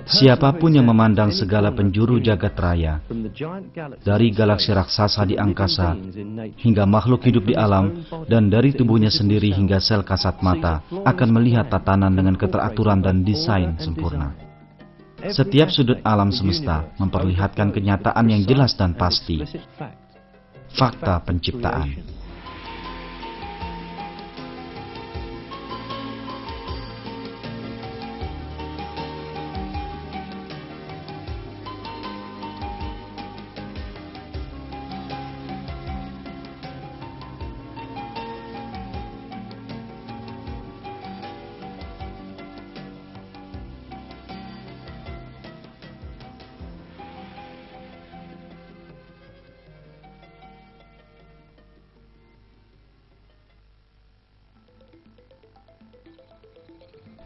Siapapun yang memandang segala penjuru jagat raya, dari galaksi raksasa di angkasa, hingga makhluk hidup di alam, dan dari tubuhnya sendiri hingga sel kasat mata, akan melihat tatanan dengan keteraturan dan desain sempurna. Setiap sudut alam semesta memperlihatkan kenyataan yang jelas dan pasti. Fakta penciptaan.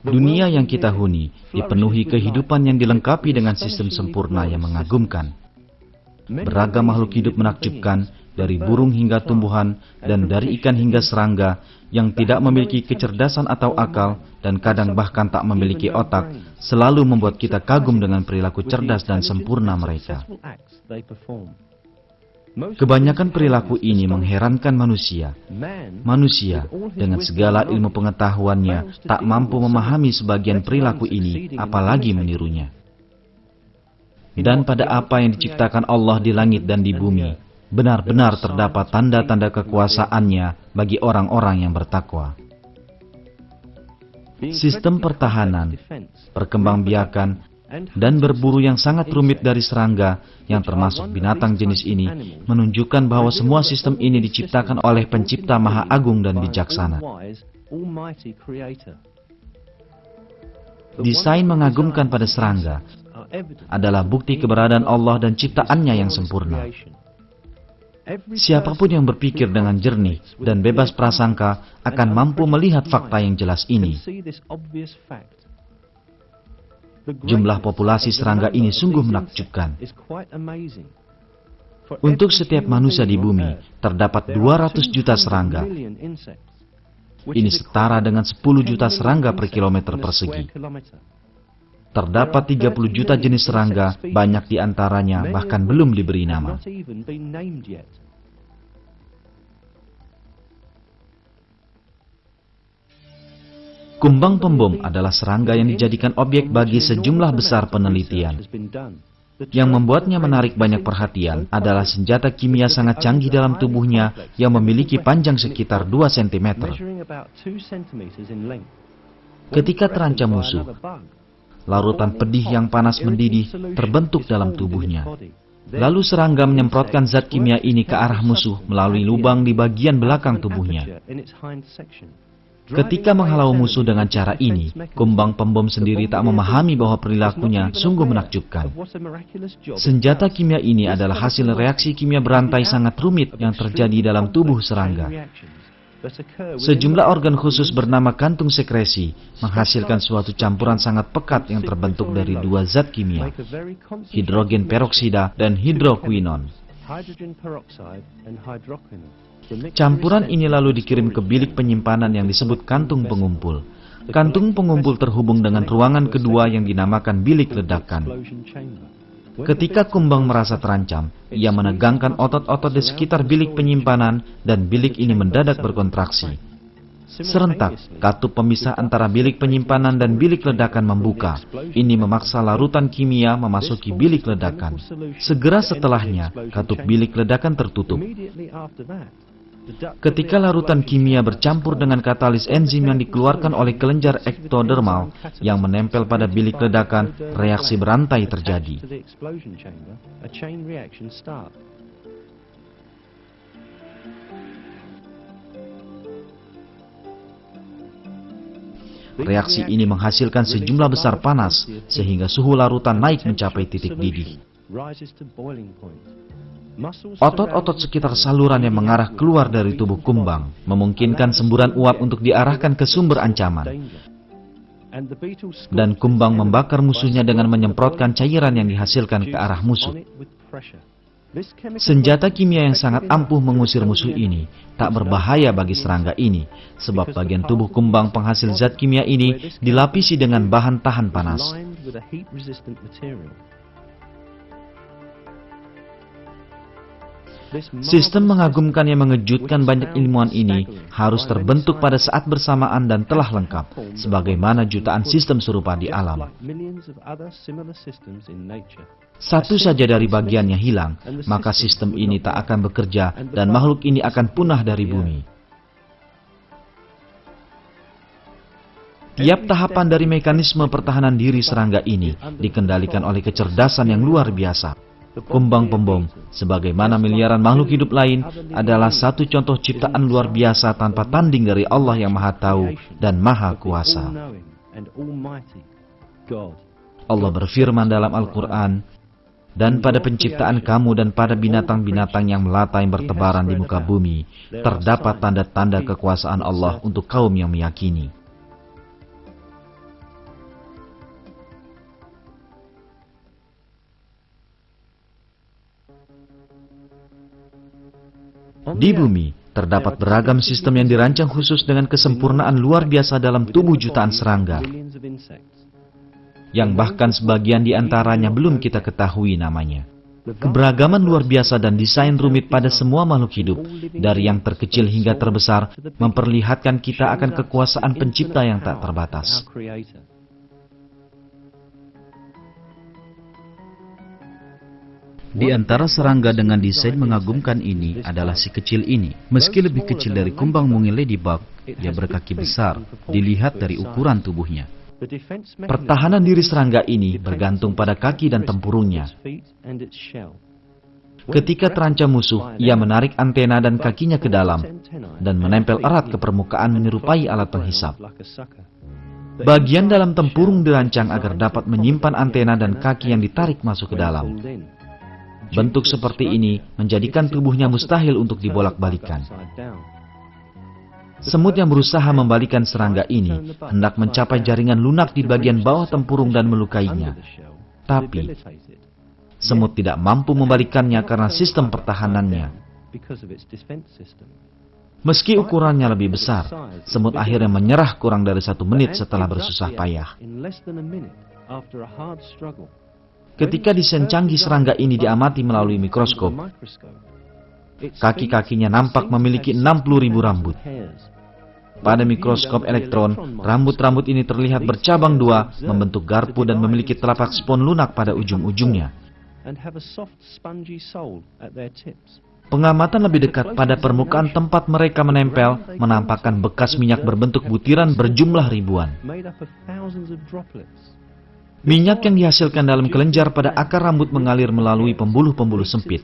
Dunia yang kita huni dipenuhi kehidupan yang dilengkapi dengan sistem sempurna yang mengagumkan. Beragam makhluk hidup menakjubkan, dari burung hingga tumbuhan, dan dari ikan hingga serangga, yang tidak memiliki kecerdasan atau akal, dan kadang bahkan tak memiliki otak, selalu membuat kita kagum dengan perilaku cerdas dan sempurna mereka. Kebanyakan perilaku ini mengherankan manusia. Manusia, dengan segala ilmu pengetahuannya, tak mampu memahami sebagian perilaku ini, apalagi menirunya. Dan pada apa yang diciptakan Allah di langit dan di bumi, benar-benar terdapat tanda-tanda kekuasaannya bagi orang-orang yang bertakwa. Sistem pertahanan, perkembangbiakan, dan berburu yang sangat rumit dari serangga, yang termasuk binatang jenis ini, menunjukkan bahwa semua sistem ini diciptakan oleh Pencipta Maha Agung dan Bijaksana. Desain mengagumkan pada serangga adalah bukti keberadaan Allah dan ciptaannya yang sempurna. Siapapun yang berpikir dengan jernih dan bebas prasangka akan mampu melihat fakta yang jelas ini. Jumlah populasi serangga ini sungguh menakjubkan. Untuk setiap manusia di bumi, terdapat 200 juta serangga. Ini setara dengan 10 juta serangga per kilometer persegi. Terdapat 30 juta jenis serangga, banyak di antaranya bahkan belum diberi nama. Kumbang pembom adalah serangga yang dijadikan objek bagi sejumlah besar penelitian. Yang membuatnya menarik banyak perhatian adalah senjata kimia sangat canggih dalam tubuhnya yang memiliki panjang sekitar 2 cm. Ketika terancam musuh, larutan pedih yang panas mendidih terbentuk dalam tubuhnya. Lalu serangga menyemprotkan zat kimia ini ke arah musuh melalui lubang di bagian belakang tubuhnya. Ketika menghalau musuh dengan cara ini, kumbang pembom sendiri tak memahami bahwa perilakunya sungguh menakjubkan. Senjata kimia ini adalah hasil reaksi kimia berantai sangat rumit yang terjadi dalam tubuh serangga. Sejumlah organ khusus bernama kantung sekresi menghasilkan suatu campuran sangat pekat yang terbentuk dari 2 zat kimia, hidrogen peroksida dan hidroquinon. Campuran ini lalu dikirim ke bilik penyimpanan yang disebut kantung pengumpul. Kantung pengumpul terhubung dengan ruangan kedua yang dinamakan bilik ledakan. Ketika kumbang merasa terancam, ia menegangkan otot-otot di sekitar bilik penyimpanan dan bilik ini mendadak berkontraksi. Serentak, katup pemisah antara bilik penyimpanan dan bilik ledakan membuka. Ini memaksa larutan kimia memasuki bilik ledakan. Segera setelahnya, katup bilik ledakan tertutup. Ketika larutan kimia bercampur dengan katalis enzim yang dikeluarkan oleh kelenjar ektodermal yang menempel pada bilik ledakan, reaksi berantai terjadi. Reaksi ini menghasilkan sejumlah besar panas, sehingga suhu larutan naik mencapai titik didih. Otot-otot sekitar saluran yang mengarah keluar dari tubuh kumbang memungkinkan semburan uap untuk diarahkan ke sumber ancaman. Dan kumbang membakar musuhnya dengan menyemprotkan cairan yang dihasilkan ke arah musuh. Senjata kimia yang sangat ampuh mengusir musuh ini tak berbahaya bagi serangga ini, sebab bagian tubuh kumbang penghasil zat kimia ini dilapisi dengan bahan tahan panas. Sistem mengagumkan yang mengejutkan banyak ilmuwan ini harus terbentuk pada saat bersamaan dan telah lengkap, sebagaimana jutaan sistem serupa di alam. Satu saja dari bagiannya hilang, maka sistem ini tak akan bekerja dan makhluk ini akan punah dari bumi. Tiap tahapan dari mekanisme pertahanan diri serangga ini dikendalikan oleh kecerdasan yang luar biasa. Kumbang pembom, sebagaimana miliaran makhluk hidup lain, adalah satu contoh ciptaan luar biasa tanpa tanding dari Allah yang Maha Tahu dan Maha Kuasa. Allah berfirman dalam Al-Quran, "Dan pada penciptaan kamu dan pada binatang-binatang yang melata yang bertebaran di muka bumi, terdapat tanda-tanda kekuasaan Allah untuk kaum yang meyakini." Di bumi, terdapat beragam sistem yang dirancang khusus dengan kesempurnaan luar biasa dalam tubuh jutaan serangga, yang bahkan sebagian di antaranya belum kita ketahui namanya. Keberagaman luar biasa dan desain rumit pada semua makhluk hidup, dari yang terkecil hingga terbesar, memperlihatkan kita akan kekuasaan pencipta yang tak terbatas. Di antara serangga dengan desain mengagumkan ini adalah si kecil ini. Meski lebih kecil dari kumbang mungil ladybug, dia berkaki besar, dilihat dari ukuran tubuhnya. Pertahanan diri serangga ini bergantung pada kaki dan tempurungnya. Ketika terancam musuh, ia menarik antena dan kakinya ke dalam, dan menempel erat ke permukaan menyerupai alat penghisap. Bagian dalam tempurung dirancang agar dapat menyimpan antena dan kaki yang ditarik masuk ke dalam. Bentuk seperti ini menjadikan tubuhnya mustahil untuk dibolak-balikan. Semut yang berusaha membalikan serangga ini hendak mencapai jaringan lunak di bagian bawah tempurung dan melukainya. Tapi, semut tidak mampu membalikannya karena sistem pertahanannya. Meski ukurannya lebih besar, semut akhirnya menyerah kurang dari 1 menit setelah bersusah payah. Ketika desain canggih serangga ini diamati melalui mikroskop, kaki-kakinya nampak memiliki 60.000 rambut. Pada mikroskop elektron, rambut-rambut ini terlihat bercabang 2, membentuk garpu dan memiliki telapak spons lunak pada ujung-ujungnya. Pengamatan lebih dekat pada permukaan tempat mereka menempel menampakkan bekas minyak berbentuk butiran berjumlah ribuan. Minyak yang dihasilkan dalam kelenjar pada akar rambut mengalir melalui pembuluh-pembuluh sempit,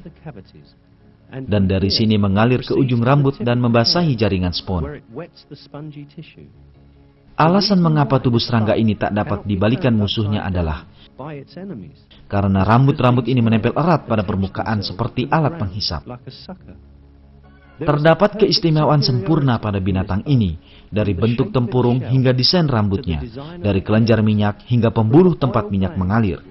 dan dari sini mengalir ke ujung rambut dan membasahi jaringan spons. Alasan mengapa tubuh serangga ini tak dapat dibalikan musuhnya adalah karena rambut-rambut ini menempel erat pada permukaan seperti alat penghisap. Terdapat keistimewaan sempurna pada binatang ini, dari bentuk tempurung hingga desain rambutnya, dari kelenjar minyak hingga pembuluh tempat minyak mengalir.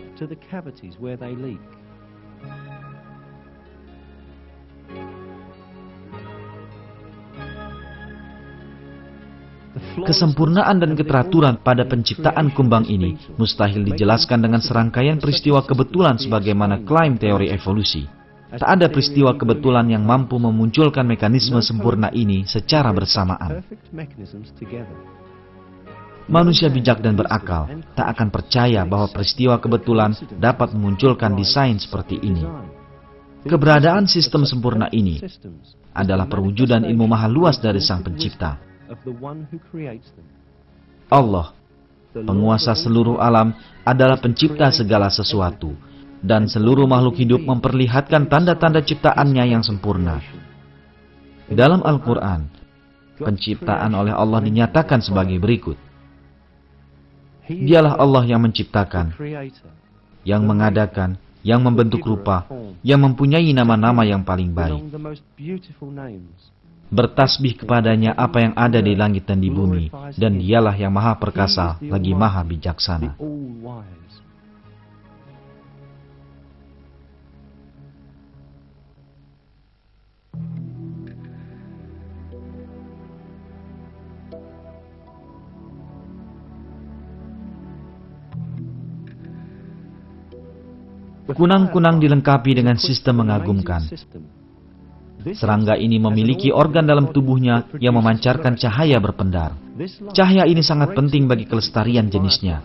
Kesempurnaan dan keteraturan pada penciptaan kumbang ini mustahil dijelaskan dengan serangkaian peristiwa kebetulan sebagaimana klaim teori evolusi. Tak ada peristiwa kebetulan yang mampu memunculkan mekanisme sempurna ini secara bersamaan. Manusia bijak dan berakal tak akan percaya bahwa peristiwa kebetulan dapat memunculkan desain seperti ini. Keberadaan sistem sempurna ini adalah perwujudan ilmu maha luas dari Sang Pencipta. Allah, penguasa seluruh alam, adalah pencipta segala sesuatu, dan seluruh makhluk hidup memperlihatkan tanda-tanda ciptaannya yang sempurna. Dalam Al-Quran, penciptaan oleh Allah dinyatakan sebagai berikut. Dialah Allah yang menciptakan, yang mengadakan, yang membentuk rupa, yang mempunyai nama-nama yang paling baik. Bertasbih kepadanya apa yang ada di langit dan di bumi, dan dialah yang maha perkasa lagi maha bijaksana. Kunang-kunang dilengkapi dengan sistem mengagumkan. Serangga ini memiliki organ dalam tubuhnya yang memancarkan cahaya berpendar. Cahaya ini sangat penting bagi kelestarian jenisnya.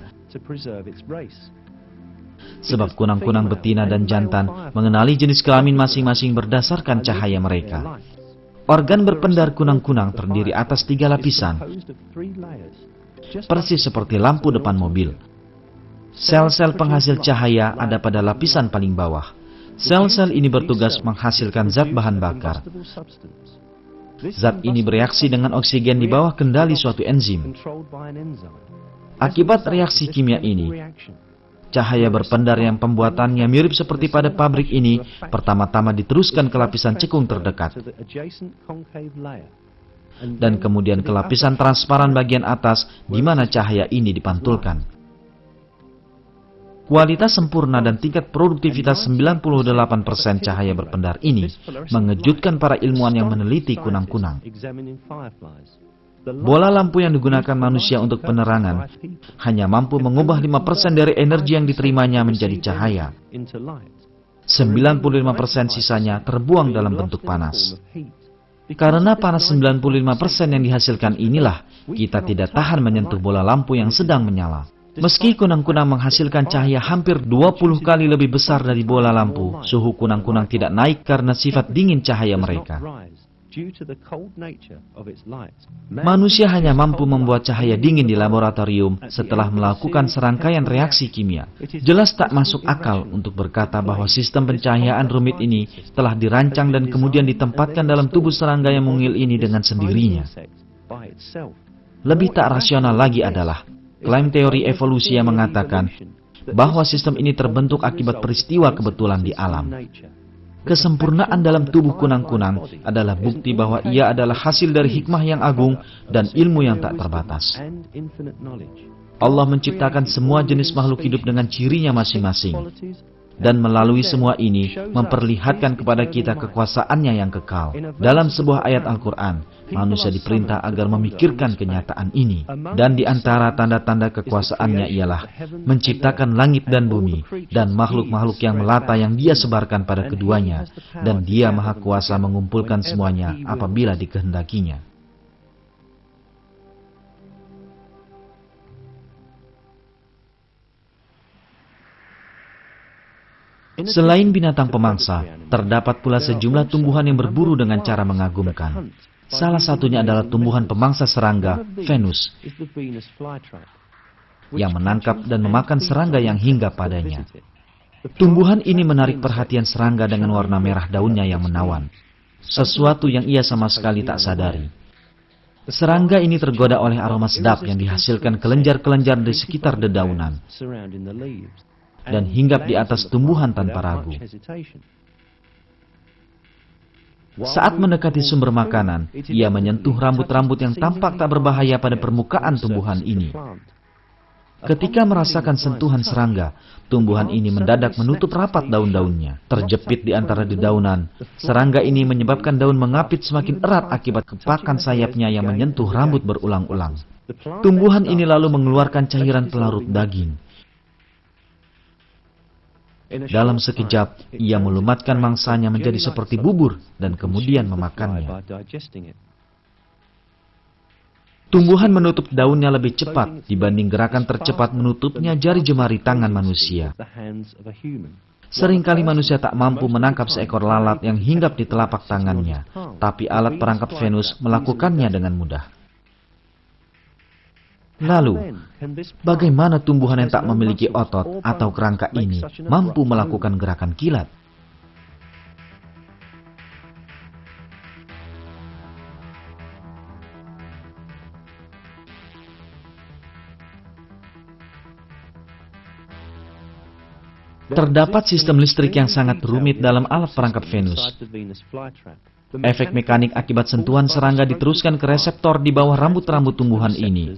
Sebab kunang-kunang betina dan jantan mengenali jenis kelamin masing-masing berdasarkan cahaya mereka. Organ berpendar kunang-kunang terdiri atas 3 lapisan, persis seperti lampu depan mobil. Sel-sel penghasil cahaya ada pada lapisan paling bawah. Sel-sel ini bertugas menghasilkan zat bahan bakar. Zat ini bereaksi dengan oksigen di bawah kendali suatu enzim. Akibat reaksi kimia ini, cahaya berpendar yang pembuatannya mirip seperti pada pabrik ini pertama-tama diteruskan ke lapisan cekung terdekat, dan kemudian ke lapisan transparan bagian atas di mana cahaya ini dipantulkan. Kualitas sempurna dan tingkat produktivitas 98% cahaya berpendar ini mengejutkan para ilmuwan yang meneliti kunang-kunang. Bola lampu yang digunakan manusia untuk penerangan hanya mampu mengubah 5% dari energi yang diterimanya menjadi cahaya. 95% sisanya terbuang dalam bentuk panas. Karena panas 95% yang dihasilkan inilah, kita tidak tahan menyentuh bola lampu yang sedang menyala. Meski kunang-kunang menghasilkan cahaya hampir 20 kali lebih besar dari bola lampu, suhu kunang-kunang tidak naik karena sifat dingin cahaya mereka. Manusia hanya mampu membuat cahaya dingin di laboratorium setelah melakukan serangkaian reaksi kimia. Jelas tak masuk akal untuk berkata bahwa sistem pencahayaan rumit ini telah dirancang dan kemudian ditempatkan dalam tubuh serangga yang mungil ini dengan sendirinya. Lebih tak rasional lagi adalah klaim teori evolusi yang mengatakan bahwa sistem ini terbentuk akibat peristiwa kebetulan di alam. Kesempurnaan dalam tubuh kunang-kunang adalah bukti bahwa ia adalah hasil dari hikmah yang agung dan ilmu yang tak terbatas. Allah menciptakan semua jenis makhluk hidup dengan cirinya masing-masing. Dan melalui semua ini memperlihatkan kepada kita kekuasaannya yang kekal. Dalam sebuah ayat Al-Quran, manusia diperintah agar memikirkan kenyataan ini. Dan di antara tanda-tanda kekuasaannya ialah menciptakan langit dan bumi dan makhluk-makhluk yang melata yang dia sebarkan pada keduanya. Dan dia maha kuasa mengumpulkan semuanya apabila dikehendakinya. Selain binatang pemangsa, terdapat pula sejumlah tumbuhan yang berburu dengan cara mengagumkan. Salah satunya adalah tumbuhan pemangsa serangga, Venus, yang menangkap dan memakan serangga yang hinggap padanya. Tumbuhan ini menarik perhatian serangga dengan warna merah daunnya yang menawan, sesuatu yang ia sama sekali tak sadari. Serangga ini tergoda oleh aroma sedap yang dihasilkan kelenjar-kelenjar di sekitar dedaunan, dan hinggap di atas tumbuhan tanpa ragu. Saat mendekati sumber makanan, ia menyentuh rambut-rambut yang tampak tak berbahaya pada permukaan tumbuhan ini. Ketika merasakan sentuhan serangga, tumbuhan ini mendadak menutup rapat daun-daunnya. Terjepit di antara dedaunan, serangga ini menyebabkan daun mengapit semakin erat akibat kepakan sayapnya yang menyentuh rambut berulang-ulang. Tumbuhan ini lalu mengeluarkan cairan pelarut daging. Dalam sekejap, ia melumatkan mangsanya menjadi seperti bubur dan kemudian memakannya. Tumbuhan menutup daunnya lebih cepat dibanding gerakan tercepat menutupnya jari jemari tangan manusia. Seringkali manusia tak mampu menangkap seekor lalat yang hinggap di telapak tangannya, tapi alat perangkap Venus melakukannya dengan mudah. Lalu, bagaimana tumbuhan yang tak memiliki otot atau kerangka ini mampu melakukan gerakan kilat? Terdapat sistem listrik yang sangat rumit dalam alat perangkap Venus. Efek mekanik akibat sentuhan serangga diteruskan ke reseptor di bawah rambut-rambut tumbuhan ini.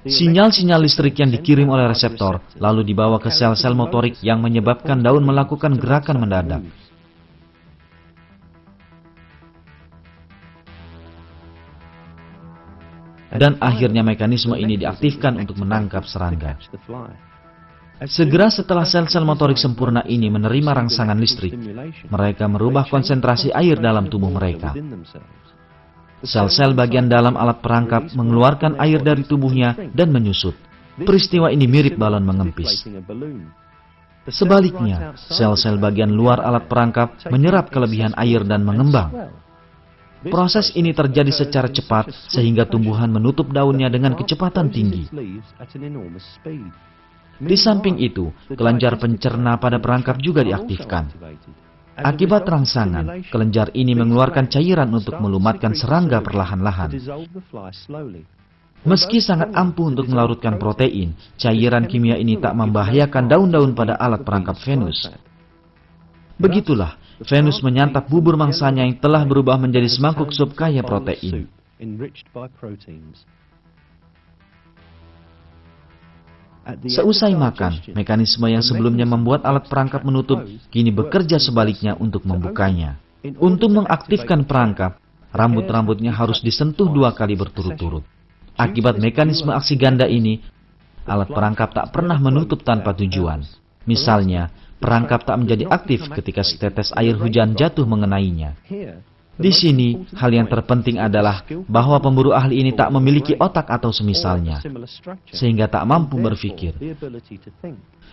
Sinyal-sinyal listrik yang dikirim oleh reseptor lalu dibawa ke sel-sel motorik yang menyebabkan daun melakukan gerakan mendadak. Dan akhirnya mekanisme ini diaktifkan untuk menangkap serangga. Segera setelah sel-sel motorik sempurna ini menerima rangsangan listrik, mereka merubah konsentrasi air dalam tubuh mereka. Sel-sel bagian dalam alat perangkap mengeluarkan air dari tubuhnya dan menyusut. Peristiwa ini mirip balon mengempis. Sebaliknya, sel-sel bagian luar alat perangkap menyerap kelebihan air dan mengembang. Proses ini terjadi secara cepat sehingga tumbuhan menutup daunnya dengan kecepatan tinggi. Di samping itu, kelenjar pencerna pada perangkap juga diaktifkan. Akibat rangsangan, kelenjar ini mengeluarkan cairan untuk melumatkan serangga perlahan-lahan. Meski sangat ampuh untuk melarutkan protein, cairan kimia ini tak membahayakan daun-daun pada alat perangkap Venus. Begitulah, Venus menyantap bubur mangsanya yang telah berubah menjadi semangkuk sup kaya protein. Seusai makan, mekanisme yang sebelumnya membuat alat perangkap menutup, kini bekerja sebaliknya untuk membukanya. Untuk mengaktifkan perangkap, rambut-rambutnya harus disentuh 2 kali berturut-turut. Akibat mekanisme aksi ganda ini, alat perangkap tak pernah menutup tanpa tujuan. Misalnya, perangkap tak menjadi aktif ketika setetes air hujan jatuh mengenainya. Di sini, hal yang terpenting adalah bahwa pemburu ahli ini tak memiliki otak atau semisalnya, sehingga tak mampu berpikir.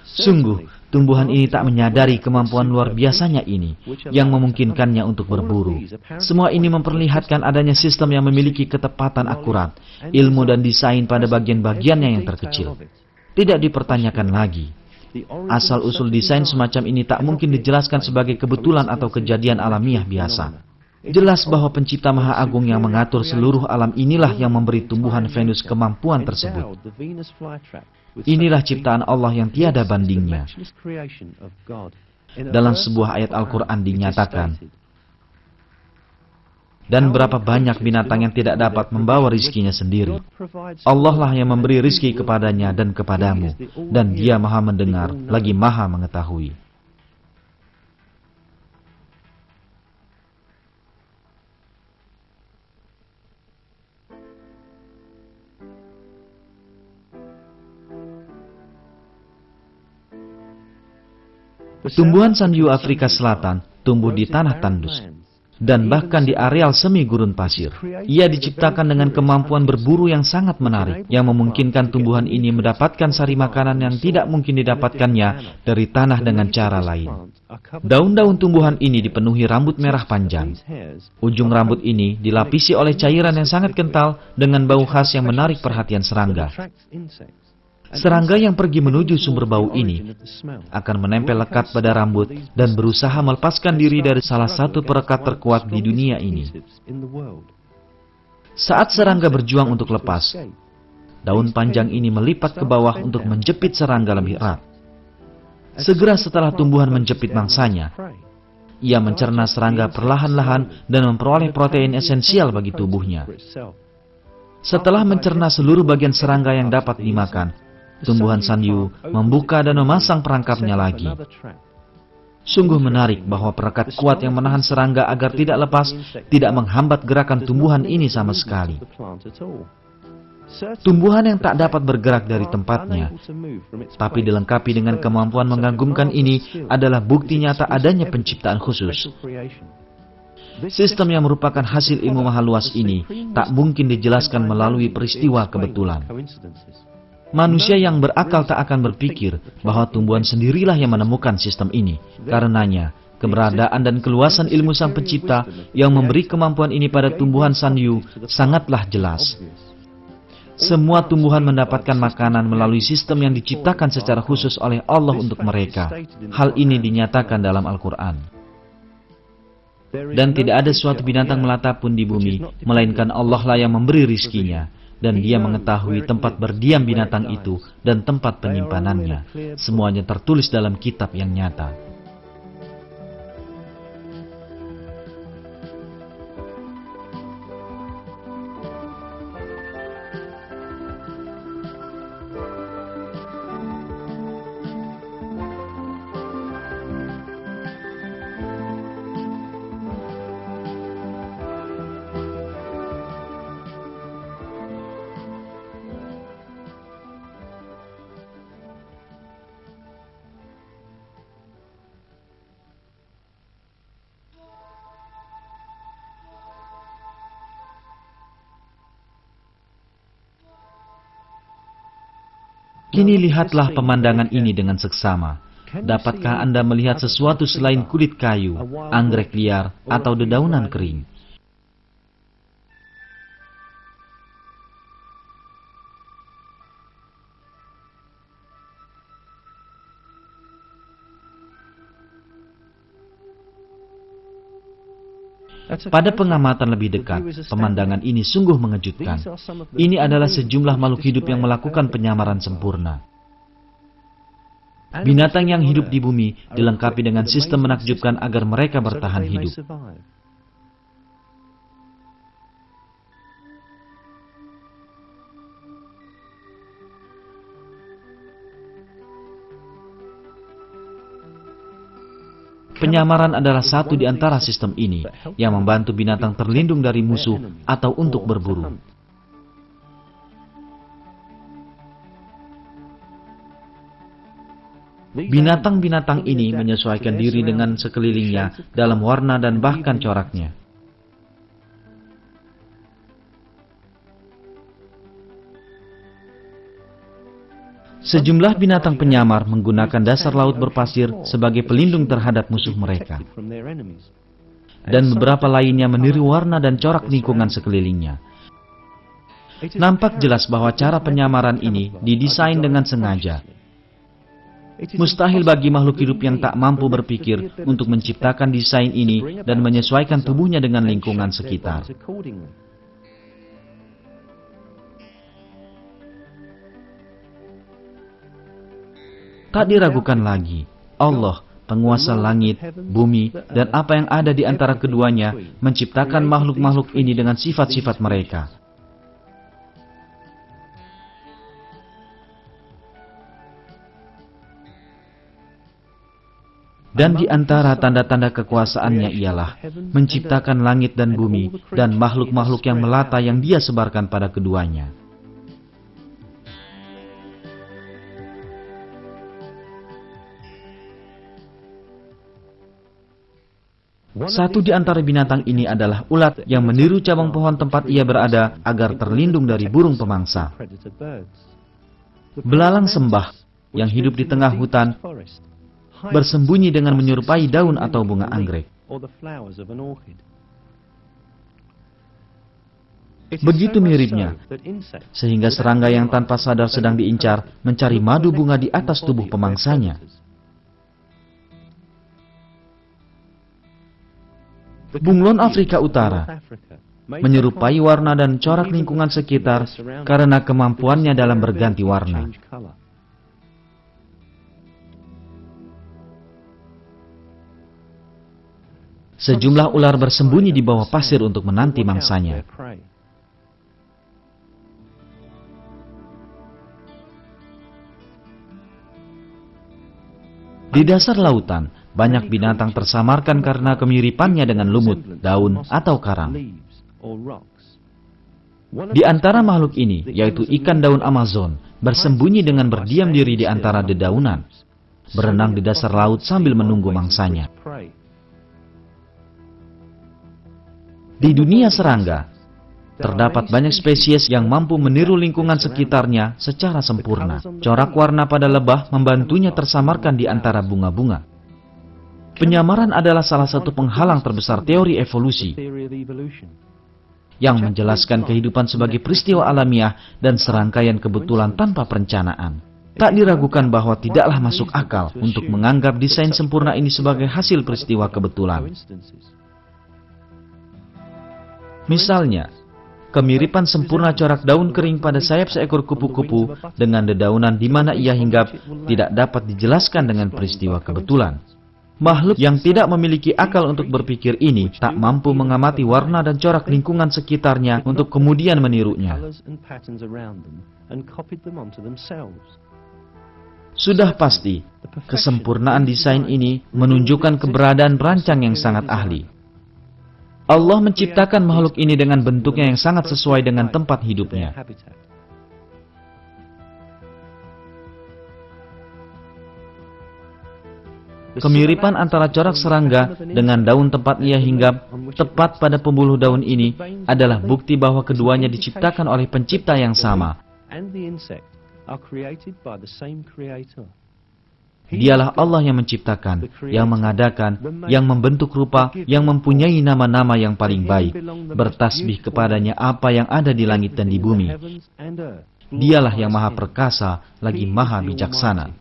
Sungguh, tumbuhan ini tak menyadari kemampuan luar biasanya ini, yang memungkinkannya untuk berburu. Semua ini memperlihatkan adanya sistem yang memiliki ketepatan akurat, ilmu dan desain pada bagian-bagiannya yang terkecil. Tidak dipertanyakan lagi. Asal-usul desain semacam ini tak mungkin dijelaskan sebagai kebetulan atau kejadian alamiah biasa. Jelas bahwa pencipta Maha Agung yang mengatur seluruh alam inilah yang memberi tumbuhan Venus kemampuan tersebut. Inilah ciptaan Allah yang tiada bandingnya. Dalam sebuah ayat Al-Quran dinyatakan, dan berapa banyak binatang yang tidak dapat membawa rizkinya sendiri. Allah lah yang memberi rizki kepadanya dan kepadamu, dan Dia Maha mendengar, lagi Maha mengetahui. Tumbuhan sanyu Afrika Selatan tumbuh di tanah tandus dan bahkan di areal semi gurun pasir. Ia diciptakan dengan kemampuan berburu yang sangat menarik, yang memungkinkan tumbuhan ini mendapatkan sari makanan yang tidak mungkin didapatkannya dari tanah dengan cara lain. Daun-daun tumbuhan ini dipenuhi rambut merah panjang. Ujung rambut ini dilapisi oleh cairan yang sangat kental dengan bau khas yang menarik perhatian serangga. Serangga yang pergi menuju sumber bau ini akan menempel lekat pada rambut dan berusaha melepaskan diri dari salah satu perekat terkuat di dunia ini. Saat serangga berjuang untuk lepas, daun panjang ini melipat ke bawah untuk menjepit serangga lebih erat. Segera setelah tumbuhan menjepit mangsanya, ia mencerna serangga perlahan-lahan dan memperoleh protein esensial bagi tubuhnya. Setelah mencerna seluruh bagian serangga yang dapat dimakan, tumbuhan sanyu membuka dan memasang perangkapnya lagi. Sungguh menarik bahwa perekat kuat yang menahan serangga agar tidak lepas tidak menghambat gerakan tumbuhan ini sama sekali. Tumbuhan yang tak dapat bergerak dari tempatnya, tapi dilengkapi dengan kemampuan mengagumkan ini adalah bukti nyata adanya penciptaan khusus. Sistem yang merupakan hasil ilmu maha luas ini tak mungkin dijelaskan melalui peristiwa kebetulan. Manusia yang berakal tak akan berpikir bahwa tumbuhan sendirilah yang menemukan sistem ini. Karenanya, keberadaan dan keluasan ilmu Sang Pencipta yang memberi kemampuan ini pada tumbuhan sanyu sangatlah jelas. Semua tumbuhan mendapatkan makanan melalui sistem yang diciptakan secara khusus oleh Allah untuk mereka. Hal ini dinyatakan dalam Al-Quran. Dan tidak ada suatu binatang melata pun di bumi, melainkan Allah lah yang memberi rizkinya. Dan Dia mengetahui tempat berdiam binatang itu dan tempat penyimpanannya. Semuanya tertulis dalam kitab yang nyata. Kini lihatlah pemandangan ini dengan seksama. Dapatkah Anda melihat sesuatu selain kulit kayu, anggrek liar, atau dedaunan kering? Pada pengamatan lebih dekat, pemandangan ini sungguh mengejutkan. Ini adalah sejumlah makhluk hidup yang melakukan penyamaran sempurna. Binatang yang hidup di bumi dilengkapi dengan sistem menakjubkan agar mereka bertahan hidup. Penyamaran adalah satu di antara sistem ini yang membantu binatang terlindung dari musuh atau untuk berburu. Binatang-binatang ini menyesuaikan diri dengan sekelilingnya dalam warna dan bahkan coraknya. Sejumlah binatang penyamar menggunakan dasar laut berpasir sebagai pelindung terhadap musuh mereka. Dan beberapa lainnya meniru warna dan corak lingkungan sekelilingnya. Nampak jelas bahwa cara penyamaran ini didesain dengan sengaja. Mustahil bagi makhluk hidup yang tak mampu berpikir untuk menciptakan desain ini dan menyesuaikan tubuhnya dengan lingkungan sekitar. Tak diragukan lagi, Allah, penguasa langit, bumi, dan apa yang ada di antara keduanya, menciptakan makhluk-makhluk ini dengan sifat-sifat mereka. Dan di antara tanda-tanda kekuasaannya ialah menciptakan langit dan bumi dan makhluk-makhluk yang melata yang Dia sebarkan pada keduanya. Satu di antara binatang ini adalah ulat yang meniru cabang pohon tempat ia berada agar terlindung dari burung pemangsa. Belalang sembah yang hidup di tengah hutan bersembunyi dengan menyerupai daun atau bunga anggrek. Begitu miripnya, sehingga serangga yang tanpa sadar sedang diincar mencari madu bunga di atas tubuh pemangsanya. Bunglon Afrika Utara menyerupai warna dan corak lingkungan sekitar karena kemampuannya dalam berganti warna. Sejumlah ular bersembunyi di bawah pasir untuk menanti mangsanya. Di dasar lautan, banyak binatang tersamarkan karena kemiripannya dengan lumut, daun, atau karang. Di antara makhluk ini, yaitu ikan daun Amazon, bersembunyi dengan berdiam diri di antara dedaunan, berenang di dasar laut sambil menunggu mangsanya. Di dunia serangga, terdapat banyak spesies yang mampu meniru lingkungan sekitarnya secara sempurna. Corak warna pada lebah membantunya tersamarkan di antara bunga-bunga. Penyamaran adalah salah satu penghalang terbesar teori evolusi yang menjelaskan kehidupan sebagai peristiwa alamiah dan serangkaian kebetulan tanpa perencanaan. Tak diragukan bahwa tidaklah masuk akal untuk menganggap desain sempurna ini sebagai hasil peristiwa kebetulan. Misalnya, kemiripan sempurna corak daun kering pada sayap seekor kupu-kupu dengan dedaunan di mana ia hinggap tidak dapat dijelaskan dengan peristiwa kebetulan. Makhluk yang tidak memiliki akal untuk berpikir ini tak mampu mengamati warna dan corak lingkungan sekitarnya untuk kemudian menirunya. Sudah pasti, kesempurnaan desain ini menunjukkan keberadaan perancang yang sangat ahli. Allah menciptakan makhluk ini dengan bentuknya yang sangat sesuai dengan tempat hidupnya. Kemiripan antara corak serangga dengan daun tempat ia hinggap tepat pada pembuluh daun ini adalah bukti bahwa keduanya diciptakan oleh pencipta yang sama. Dialah Allah yang menciptakan, yang mengadakan, yang membentuk rupa, yang mempunyai nama-nama yang paling baik. Bertasbih kepadanya apa yang ada di langit dan di bumi. Dialah yang maha perkasa, lagi maha bijaksana.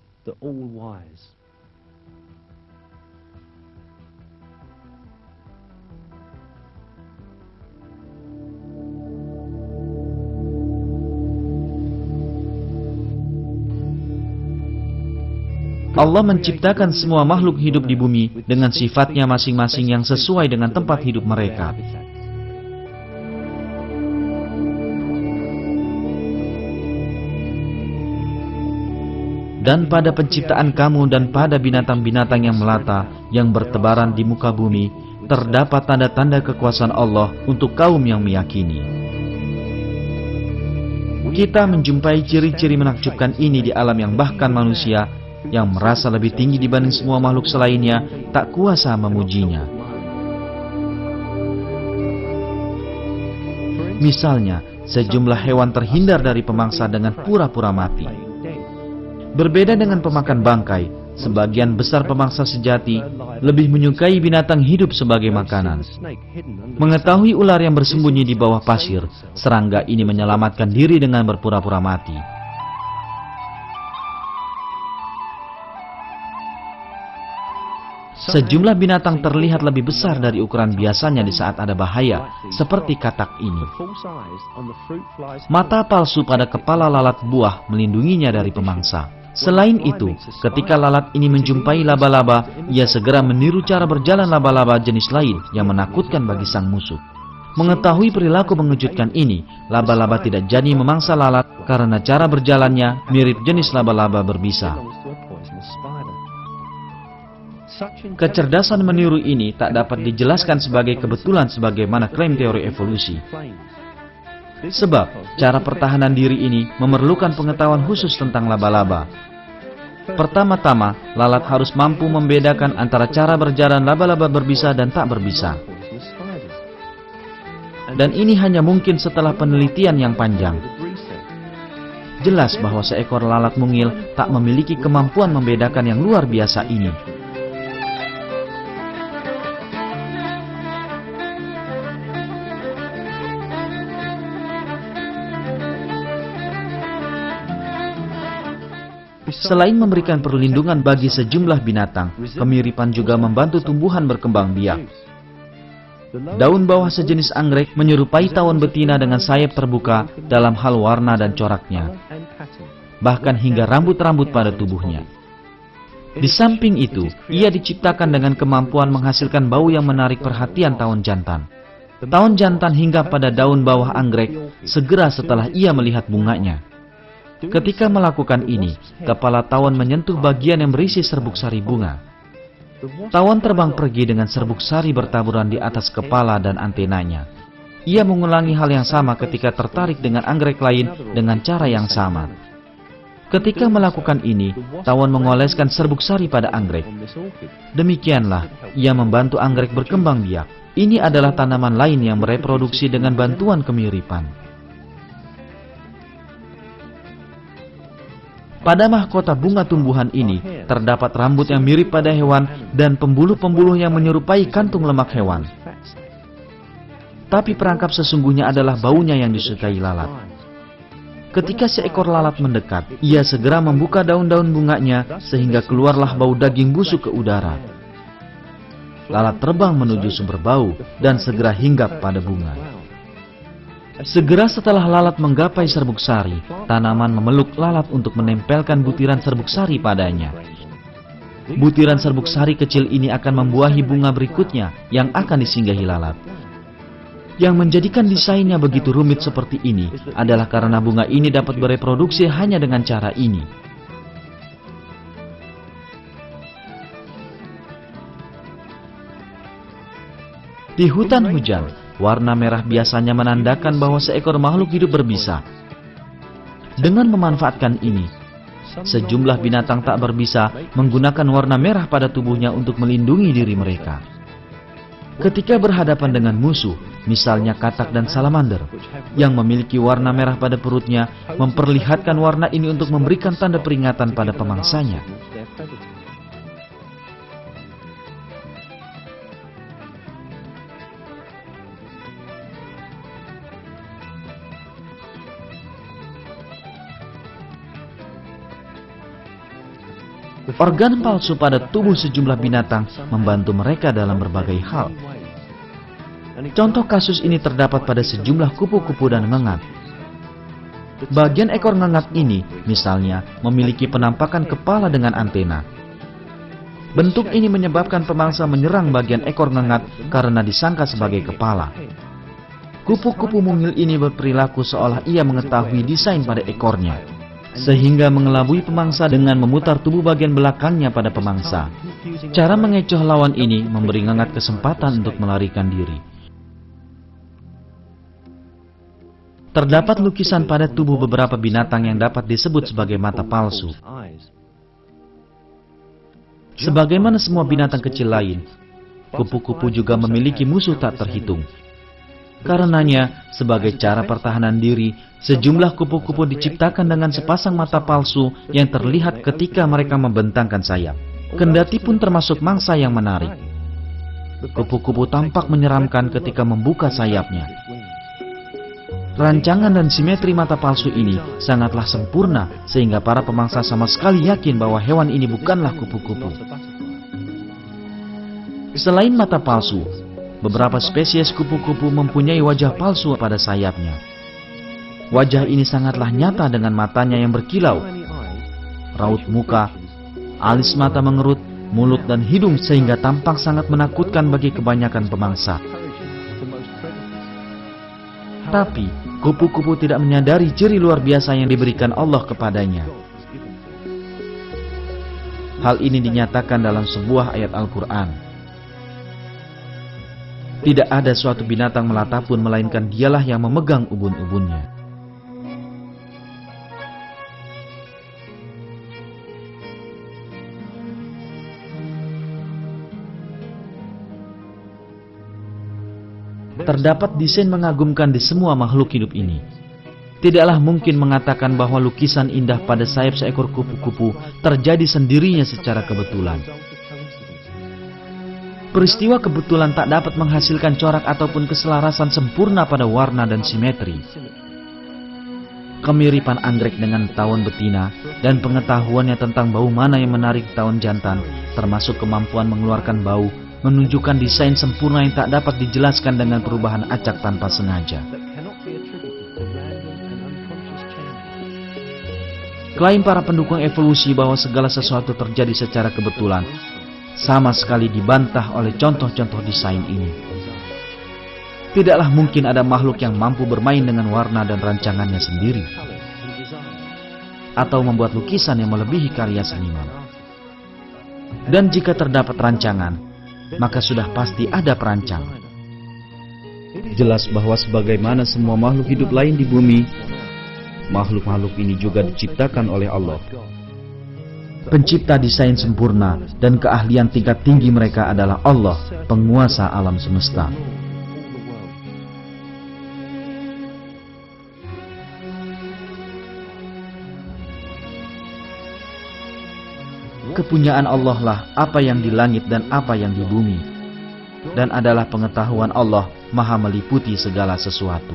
Allah menciptakan semua makhluk hidup di bumi dengan sifatnya masing-masing yang sesuai dengan tempat hidup mereka. Dan pada penciptaan kamu dan pada binatang-binatang yang melata, yang bertebaran di muka bumi, terdapat tanda-tanda kekuasaan Allah untuk kaum yang meyakini. Kita menjumpai ciri-ciri menakjubkan ini di alam yang bahkan manusia, yang merasa lebih tinggi dibanding semua makhluk selainnya, tak kuasa memujinya. Misalnya, sejumlah hewan terhindar dari pemangsa dengan pura-pura mati. Berbeda dengan pemakan bangkai, sebagian besar pemangsa sejati lebih menyukai binatang hidup sebagai makanan. Mengetahui ular yang bersembunyi di bawah pasir, serangga ini menyelamatkan diri dengan berpura-pura mati. Sejumlah binatang terlihat lebih besar dari ukuran biasanya di saat ada bahaya, seperti katak ini. Mata palsu pada kepala lalat buah melindunginya dari pemangsa. Selain itu, ketika lalat ini menjumpai laba-laba, ia segera meniru cara berjalan laba-laba jenis lain yang menakutkan bagi sang musuh. Mengetahui perilaku mengejutkan ini, laba-laba tidak jadi memangsa lalat karena cara berjalannya mirip jenis laba-laba berbisa. Kecerdasan meniru ini tak dapat dijelaskan sebagai kebetulan sebagaimana klaim teori evolusi. Sebab, cara pertahanan diri ini memerlukan pengetahuan khusus tentang laba-laba. Pertama-tama, lalat harus mampu membedakan antara cara berjalan laba-laba berbisa dan tak berbisa. Dan ini hanya mungkin setelah penelitian yang panjang. Jelas bahwa seekor lalat mungil tak memiliki kemampuan membedakan yang luar biasa ini. Selain memberikan perlindungan bagi sejumlah binatang, kemiripan juga membantu tumbuhan berkembang biak. Daun bawah sejenis anggrek menyerupai tawon betina dengan sayap terbuka dalam hal warna dan coraknya, bahkan hingga rambut-rambut pada tubuhnya. Di samping itu, ia diciptakan dengan kemampuan menghasilkan bau yang menarik perhatian tawon jantan. Tawon jantan hinggap pada daun bawah anggrek segera setelah ia melihat bunganya. Ketika melakukan ini, kepala tawon menyentuh bagian yang berisi serbuk sari bunga. Tawon terbang pergi dengan serbuk sari bertaburan di atas kepala dan antenanya. Ia mengulangi hal yang sama ketika tertarik dengan anggrek lain dengan cara yang sama. Ketika melakukan ini, tawon mengoleskan serbuk sari pada anggrek. Demikianlah, ia membantu anggrek berkembang biak. Ini adalah tanaman lain yang bereproduksi dengan bantuan kemiripan. Pada mahkota bunga tumbuhan ini, terdapat rambut yang mirip pada hewan dan pembuluh-pembuluh yang menyerupai kantung lemak hewan. Tapi perangkap sesungguhnya adalah baunya yang disukai lalat. Ketika seekor lalat mendekat, ia segera membuka daun-daun bunganya sehingga keluarlah bau daging busuk ke udara. Lalat terbang menuju sumber bau dan segera hinggap pada bunga. Segera setelah lalat menggapai serbuk sari, tanaman memeluk lalat untuk menempelkan butiran serbuk sari padanya. Butiran serbuk sari kecil ini akan membuahi bunga berikutnya yang akan disinggahi lalat. Yang menjadikan desainnya begitu rumit seperti ini adalah karena bunga ini dapat bereproduksi hanya dengan cara ini. Di hutan hujan, warna merah biasanya menandakan bahwa seekor makhluk hidup berbisa. Dengan memanfaatkan ini, sejumlah binatang tak berbisa menggunakan warna merah pada tubuhnya untuk melindungi diri mereka. Ketika berhadapan dengan musuh, misalnya katak dan salamander, yang memiliki warna merah pada perutnya, memperlihatkan warna ini untuk memberikan tanda peringatan pada pemangsanya. Organ palsu pada tubuh sejumlah binatang membantu mereka dalam berbagai hal. Contoh kasus ini terdapat pada sejumlah kupu-kupu dan ngengat. Bagian ekor ngengat ini, misalnya, memiliki penampakan kepala dengan antena. Bentuk ini menyebabkan pemangsa menyerang bagian ekor ngengat karena disangka sebagai kepala. Kupu-kupu mungil ini berperilaku seolah ia mengetahui desain pada ekornya, sehingga mengelabui pemangsa dengan memutar tubuh bagian belakangnya pada pemangsa. Cara mengecoh lawan ini memberi ngengat kesempatan untuk melarikan diri. Terdapat lukisan pada tubuh beberapa binatang yang dapat disebut sebagai mata palsu. Sebagaimana semua binatang kecil lain, kupu-kupu juga memiliki musuh tak terhitung. Karenanya, sebagai cara pertahanan diri, sejumlah kupu-kupu diciptakan dengan sepasang mata palsu yang terlihat ketika mereka membentangkan sayap. Kendati pun termasuk mangsa yang menarik, kupu-kupu tampak menyeramkan ketika membuka sayapnya. Rancangan dan simetri mata palsu ini sangatlah sempurna sehingga para pemangsa sama sekali yakin bahwa hewan ini bukanlah kupu-kupu. Selain mata palsu, beberapa spesies kupu-kupu mempunyai wajah palsu pada sayapnya. Wajah ini sangatlah nyata dengan matanya yang berkilau, raut muka, alis mata mengerut, mulut dan hidung sehingga tampak sangat menakutkan bagi kebanyakan pemangsa. Tapi, kupu-kupu tidak menyadari ciri luar biasa yang diberikan Allah kepadanya. Hal ini dinyatakan dalam sebuah ayat Al-Quran. Tidak ada suatu binatang melata pun melainkan dialah yang memegang ubun-ubunnya. Terdapat desain mengagumkan di semua makhluk hidup ini. Tidaklah mungkin mengatakan bahwa lukisan indah pada sayap seekor kupu-kupu terjadi sendirinya secara kebetulan. Peristiwa kebetulan tak dapat menghasilkan corak ataupun keselarasan sempurna pada warna dan simetri. Kemiripan anggrek dengan tawon betina dan pengetahuannya tentang bau mana yang menarik tawon jantan, termasuk kemampuan mengeluarkan bau, menunjukkan desain sempurna yang tak dapat dijelaskan dengan perubahan acak tanpa sengaja. Klaim para pendukung evolusi bahwa segala sesuatu terjadi secara kebetulan sama sekali dibantah oleh contoh-contoh desain ini. Tidaklah mungkin ada makhluk yang mampu bermain dengan warna dan rancangannya sendiri, atau membuat lukisan yang melebihi karya seniman. Dan jika terdapat rancangan, maka sudah pasti ada perancang. Jelas bahwa sebagaimana semua makhluk hidup lain di bumi, makhluk-makhluk ini juga diciptakan oleh Allah. Pencipta desain sempurna dan keahlian tingkat tinggi mereka adalah Allah, penguasa alam semesta. Kepunyaan Allah lah apa yang di langit dan apa yang di bumi, dan adalah pengetahuan Allah maha meliputi segala sesuatu.